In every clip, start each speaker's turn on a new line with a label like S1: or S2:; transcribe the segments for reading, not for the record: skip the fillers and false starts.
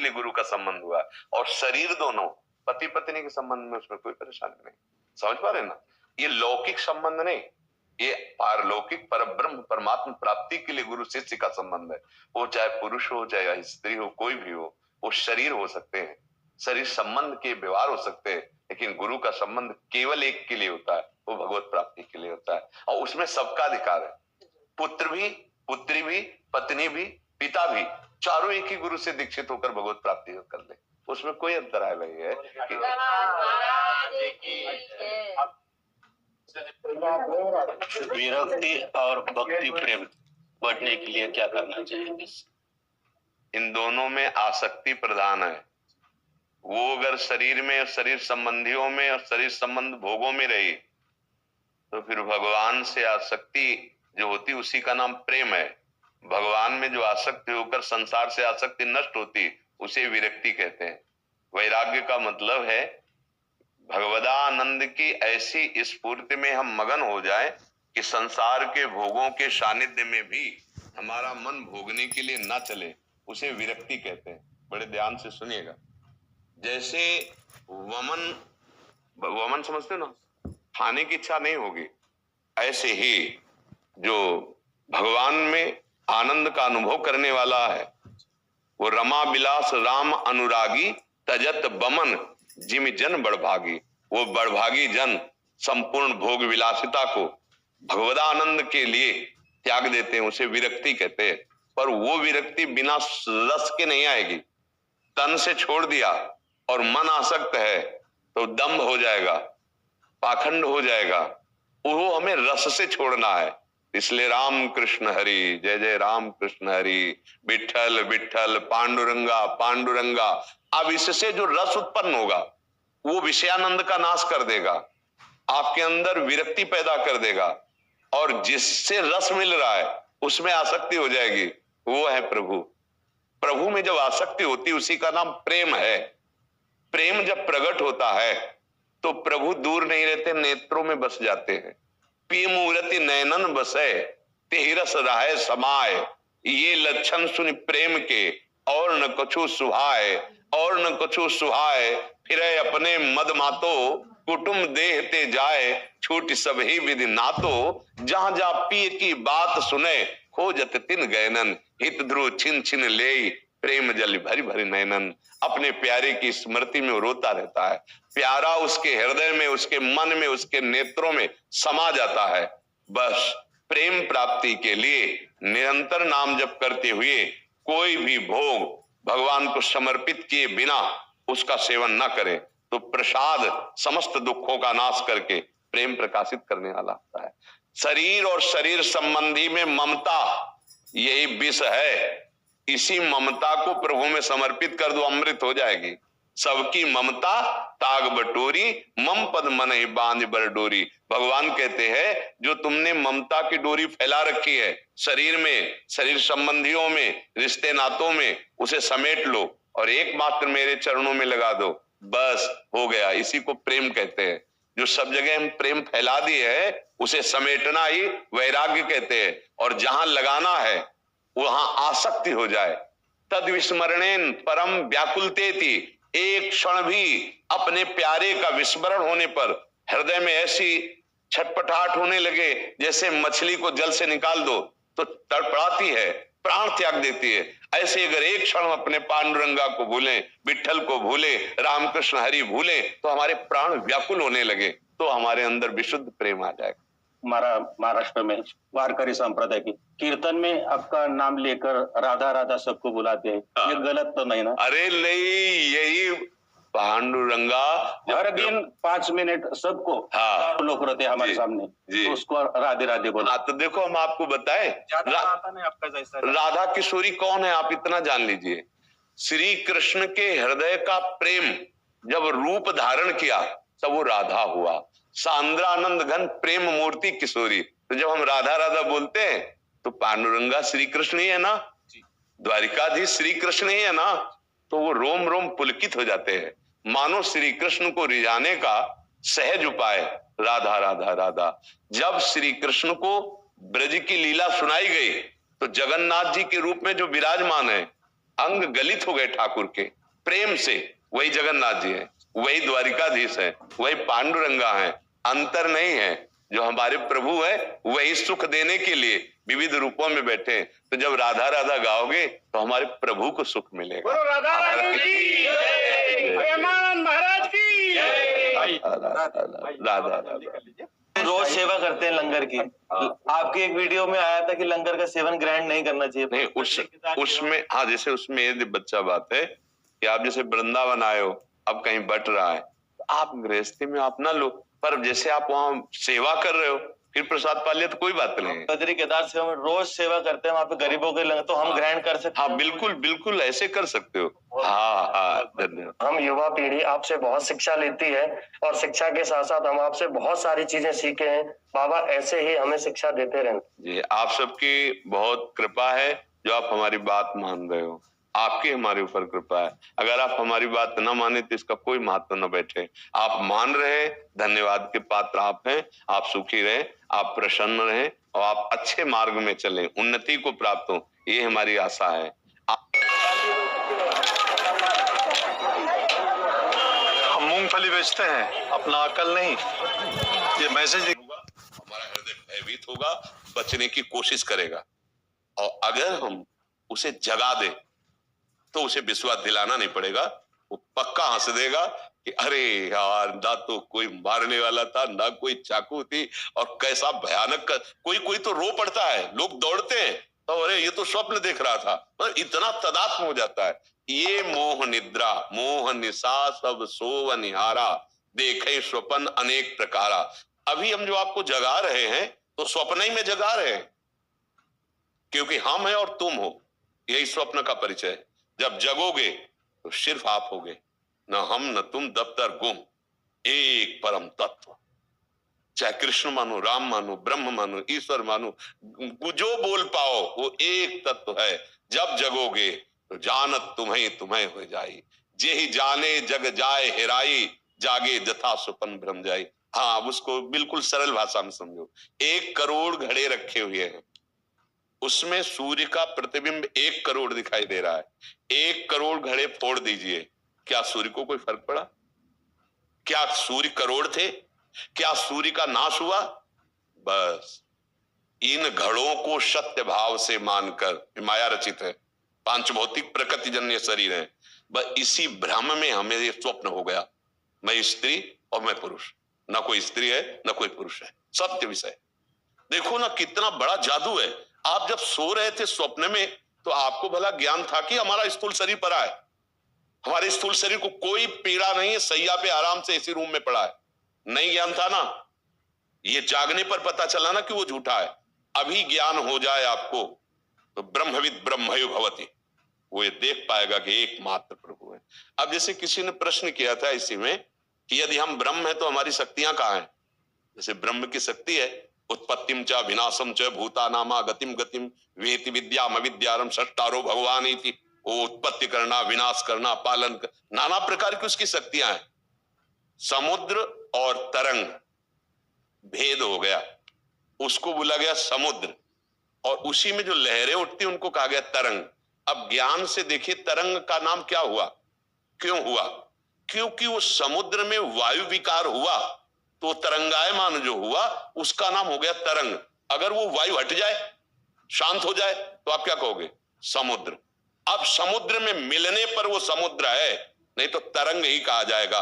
S1: लिए गुरु का संबंध हुआ। और शरीर दोनों पति पत्नी के संबंध में उसमें कोई परेशानी नहीं। समझ पा रहे ना? ये लौकिक संबंध नहीं, ये पारलौकिक परब्रह्म परमात्मा प्राप्ति के लिए गुरु शिष्य का संबंध है। वो चाहे पुरुष हो चाहे स्त्री हो, कोई भी हो, वो शरीर हो सकते हैं, शरीर संबंध के व्यवहार हो सकते हैं, लेकिन गुरु का संबंध केवल एक के लिए होता है, वो भगवत प्राप्ति के लिए होता है। और उसमें सबका अधिकार है, पुत्र भी, पुत्री भी, पत्नी भी, पिता भी, चारों एक ही गुरु से दीक्षित होकर भगवत प्राप्ति कर ले, उसमें कोई अंतराय नहीं है।
S2: विरक्ति और भक्ति प्रेम बढ़ने के लिए क्या करना चाहिए?
S1: इन दोनों में आसक्ति प्रधान है। वो अगर शरीर में, शरीर संबंधियों में और शरीर संबंध भोगों में रही तो फिर भगवान से आसक्ति जो होती उसी का नाम प्रेम है। भगवान में जो आसक्ति होकर संसार से आसक्ति नष्ट होती उसे विरक्ति कहते हैं। वैराग्य का मतलब है भगवदानंद की ऐसी स्फूर्ति में हम मगन हो जाए कि संसार के भोगों के सानिध्य में भी हमारा मन भोगने के लिए ना चले, उसे विरक्ति कहते हैं। बड़े ध्यान से सुनिएगा। जैसे वमन समझते हो ना, खाने की इच्छा नहीं होगी, ऐसे ही जो भगवान में आनंद का अनुभव करने वाला है वो रमा बिलास राम अनुरागी तजत बमन जिम जन बड़भागी। वो बड़भागी जन संपूर्ण भोग विलासिता को भगवदानंद के लिए त्याग देते हैं, उसे विरक्ति कहते हैं। पर वो विरक्ति बिना रस के नहीं आएगी। तन से छोड़ दिया और मन आसक्त है तो दंभ हो जाएगा, पाखंड हो जाएगा। वो हमें रस से छोड़ना है। इसलिए राम कृष्ण हरि, जय जय राम कृष्ण हरि, विठल विठल पांडुरंगा पांडुरंगा। अब इससे जो रस उत्पन्न होगा वो विषयानंद का नाश कर देगा, आपके अंदर विरक्ति पैदा कर देगा, और जिससे रस मिल रहा है उसमें आसक्ति हो जाएगी। वो है प्रभु। प्रभु में जब आसक्ति होती उसी का नाम प्रेम है। प्रेम जब प्रकट होता है तो प्रभु दूर नहीं रहते, नेत्रों में बस जाते हैं। पी मूर्ति नयनन बसे तेहि रस राहे समाय। ये लक्षण सुन प्रेम के और न कछु सुहाय, और न कछु सुहाय। फिर अपने मद मातो कुटुम देह ते जाए, छूट सब ही विधि नातो। जहां जा पिय की बात सुने खोजत तिन गैनन। हित ध्रुव छिन छिन ले प्रेम जल भरी भरी नैनन। अपने प्यारे की स्मृति में रोता रहता है। प्यारा उसके हृदय में, उसके मन में, उसके नेत्रों में समा जाता है। बस प्रेम प्राप्ति के लिए निरंतर नाम जप करते हुए कोई भी भोग भगवान को समर्पित किए बिना उसका सेवन न करे तो प्रसाद समस्त दुखों का नाश करके प्रेम प्रकाशित करने वाला होता है। शरीर और शरीर संबंधी में ममता यही विष है। इसी ममता को प्रभु में समर्पित कर दो, अमृत हो जाएगी। सबकी ममता ताग बटोरी, मम पद मन ही बांध बर डोरी। भगवान कहते हैं जो तुमने ममता की डोरी फैला रखी है शरीर में, शरीर संबंधियों में, रिश्ते नातों में, उसे समेट लो और एकमात्र मेरे चरणों में लगा दो, बस हो गया। इसी को प्रेम कहते हैं। जो सब जगह हम प्रेम फैला दिए है उसे समेटना ही वैराग्य कहते हैं। और जहां लगाना है वहां आसक्ति हो जाए। तद विस्मरणेन परम व्याकुलते थी। एक क्षण भी अपने प्यारे का विस्मरण होने पर हृदय में ऐसी छटपटाहट होने लगे जैसे मछली को जल से निकाल दो तो तड़पड़ाती है, प्राण त्याग देती है। ऐसे अगर एक क्षण अपने पांडुरंगा को भूलें, विठल को भूले, रामकृष्ण हरि भूले तो हमारे प्राण व्याकुल होने लगे, तो हमारे अंदर विशुद्ध प्रेम आ जाएगा।
S2: हमारा महाराष्ट्र में वारकरी संप्रदाय की कीर्तन में आपका नाम लेकर राधा राधा सबको बुलाते हैं, ये गलत तो नहीं ना?
S1: अरे नहीं, यही पांडुरंगा
S2: हर दिन 5 मिनट सबको,
S1: हाँ,
S2: लोग रहते हैं हमारे सामने तो उसको राधे राधे बोला।
S1: तो देखो हम आपको बताएं
S2: आपका जैसा
S1: राधा किशोरी कौन है आप इतना जान लीजिए। श्री कृष्ण के हृदय का प्रेम जब रूप धारण किया तब वो राधा हुआ। सांद्रानंद घन प्रेम मूर्ति किशोरी। तो जब हम राधा राधा बोलते हैं तो पांडुरंगा श्री कृष्ण ही है ना, द्वारिकाधीश श्री कृष्ण ही है ना, तो वो रोम रोम पुलकित हो जाते हैं। मानो श्री कृष्ण को रिझाने का सहज उपाय राधा राधा राधा। जब श्री कृष्ण को ब्रज की लीला सुनाई गई तो जगन्नाथ जी के रूप में जो विराजमान है अंग गलित हो गए ठाकुर के प्रेम से। वही जगन्नाथ जी है, वही द्वारिकाधीश है, वही पांडुरंगा है, अंतर नहीं है। जो हमारे प्रभु है वही सुख देने के लिए विविध रूपों में बैठे। तो जब राधा राधा गाओगे तो हमारे प्रभु को सुख मिलेगा।
S3: राधा रानी की जय, प्रेमानंद महाराज की जय।
S1: राधा
S4: रोज सेवा करते हैं लंगर की। आपकी एक वीडियो में आया था कि लंगर का सेवन ग्रहण नहीं करना चाहिए।
S1: नहीं, उसमें हाँ, जैसे उसमें ये बच्चा बात है कि आप जैसे वृंदावन आए हो, अब कहीं बट रहा है, आप गृहस्थी में आप ना लो, पर जैसे आप वहां सेवा कर रहे हो फिर प्रसाद पा लिया तो कोई बात नहीं है।
S4: बद्री केदार सेवा में रोज सेवा करते हैं, वहाँ पे गरीबों के लंगर, तो हम ग्रहण कर सकते हैं।
S1: हाँ बिल्कुल बिल्कुल, ऐसे कर सकते हो। हाँ हाँ, धन्यवाद।
S3: हम युवा पीढ़ी आपसे बहुत शिक्षा लेती है और शिक्षा के साथ साथ हम आपसे बहुत सारी चीजें सीखे हैं। बाबा ऐसे ही हमें शिक्षा देते रहें।
S1: जी, आप सबकी बहुत कृपा है जो आप हमारी बात मान रहे हो। आपकी हमारे ऊपर कृपा है। अगर आप हमारी बात न माने तो इसका कोई महत्व न बैठे। आप मान रहे, धन्यवाद के पात्र आप हैं। आप सुखी रहें, आप प्रसन्न रहें और आप अच्छे मार्ग में चलें, उन्नति को प्राप्त हो, ये हमारी आशा है।
S5: हम मूंगफली बेचते हैं, अपना अकल नहीं। ये मैसेज
S1: हमारा हृदय भयभीत होगा, बचने की कोशिश करेगा, और अगर हम उसे जगा दे तो उसे विश्वास दिलाना नहीं पड़ेगा। वो पक्का हंस देगा कि अरे यार, ना तो कोई मारने वाला था, ना कोई चाकू थी, और कैसा भयानक। कोई तो रो पड़ता है, लोग दौड़ते हैं तो अरे ये तो स्वप्न देख रहा था। मतलब इतना तदात्म हो जाता है। ये मोह निद्रा मोह निशा सब सोव निहारा, देखे स्वप्न अनेक प्रकारा। अभी हम जो आपको जगा रहे हैं तो स्वप्न ही में जगा रहे हैं, क्योंकि हम हैं और तुम हो, यही स्वप्न का परिचय है। जब जगोगे तो सिर्फ आप होगे, न हम न तुम, दफ्तर गुम, एक परम तत्व। चाहे कृष्ण मानो, राम मानो, ब्रह्म मानो, ईश्वर मानो, जो बोल पाओ वो एक तत्व है। जब जगोगे तो जानत तुम्हें तुम्हें हो जाई, जेहि जाने जग जाए हेराई, जागे जथा सुपन भ्रम जाई। हाँ, उसको बिल्कुल सरल भाषा में समझो। 1 करोड़ घड़े रखे हुए हैं, उसमें सूर्य का प्रतिबिंब 1 करोड़ दिखाई दे रहा है। 1 करोड़ घड़े फोड़ दीजिए, क्या सूर्य को कोई फर्क पड़ा? क्या सूर्य करोड़ थे? क्या सूर्य का नाश हुआ? बस इन घड़ों को सत्य भाव से मानकर, माया रचित है, पांच भौतिक प्रकृति जन्य शरीर है, बस इसी भ्रम में हमें ये स्वप्न हो गया, मैं स्त्री और मैं पुरुष। ना कोई स्त्री है ना कोई पुरुष है, सत्य विषय। देखो ना कितना बड़ा जादू है। आप जब सो रहे थे स्वप्न में तो आपको भला ज्ञान था कि हमारा स्थूल शरीर पड़ा है, हमारे स्थूल शरीर को कोई पीड़ा नहीं है, सैया पे आराम से इसी रूम में पड़ा है, नहीं ज्ञान था ना। ये जागने पर पता चला ना कि वो झूठा है। अभी ज्ञान हो जाए आपको तो ब्रह्मविद ब्रह्मयो भवति, वो ये देख पाएगा कि एकमात्र प्रभु है। अब जैसे किसी ने प्रश्न किया था इसी में कि यदि हम ब्रह्म है तो हमारी शक्तियां कहां हैं? जैसे ब्रह्म की शक्ति है उत्पत्तिम च विनाशम च भूतानामा गतिम गतिम वेति विद्याम अविद्यारम षट्टारो भगवान इति। वो उत्पत्ति करना, विनाश करना, पालन कर, नाना प्रकार की उसकी शक्तियां हैं। समुद्र और तरंग भेद हो गया, उसको बोला गया समुद्र, और उसी में जो लहरें उठती उनको कहा गया तरंग। अब ज्ञान से देखिए तरंग का नाम क्या हुआ, क्यों हुआ? क्योंकि वो समुद्र में वायु विकार हुआ तो तरंगायमान जो हुआ उसका नाम हो गया तरंग। अगर वो वायु हट जाए, शांत हो जाए, तो आप क्या कहोगे? समुद्र। अब समुद्र में मिलने पर वो समुद्र है, नहीं तो तरंग ही कहा जाएगा।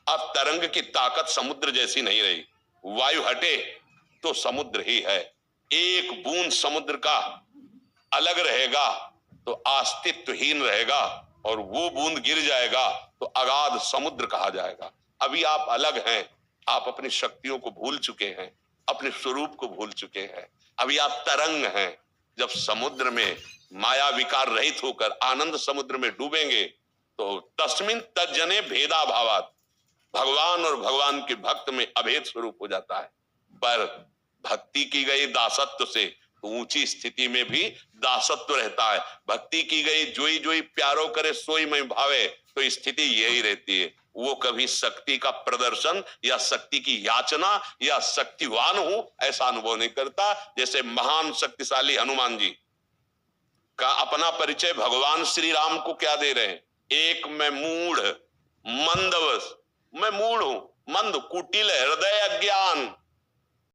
S1: अब तरंग की ताकत समुद्र जैसी नहीं रही, वायु हटे तो समुद्र ही है। एक बूंद समुद्र का अलग रहेगा तो अस्तित्वहीन रहेगा, और वो बूंद गिर जाएगा तो अगाध समुद्र कहा जाएगा। अभी आप अलग हैं, आप अपनी शक्तियों को भूल चुके हैं, अपने स्वरूप को भूल चुके हैं। अभी आप तरंग हैं। जब समुद्र में माया विकार रहित होकर आनंद समुद्र में डूबेंगे तो तस्मिन तज्जने भेदा भावात, भगवान और भगवान के भक्त में अभेद स्वरूप हो जाता है। पर भक्ति की गई दासत्व से तो ऊंची स्थिति में भी दासत्व रहता है। भक्ति की गई जोई जोई प्यारो करे सोई में भावे, तो स्थिति यही रहती है। वो कभी शक्ति का प्रदर्शन या शक्ति की याचना या शक्तिवान हूं ऐसा अनुभव नहीं करता। जैसे महान शक्तिशाली हनुमान जी, का अपना परिचय भगवान श्री राम को क्या दे रहे हैं? एक मैं मूढ़ मंदवस, मैं मूढ़ हूं, मंद, कुटिल, हृदय, अज्ञान,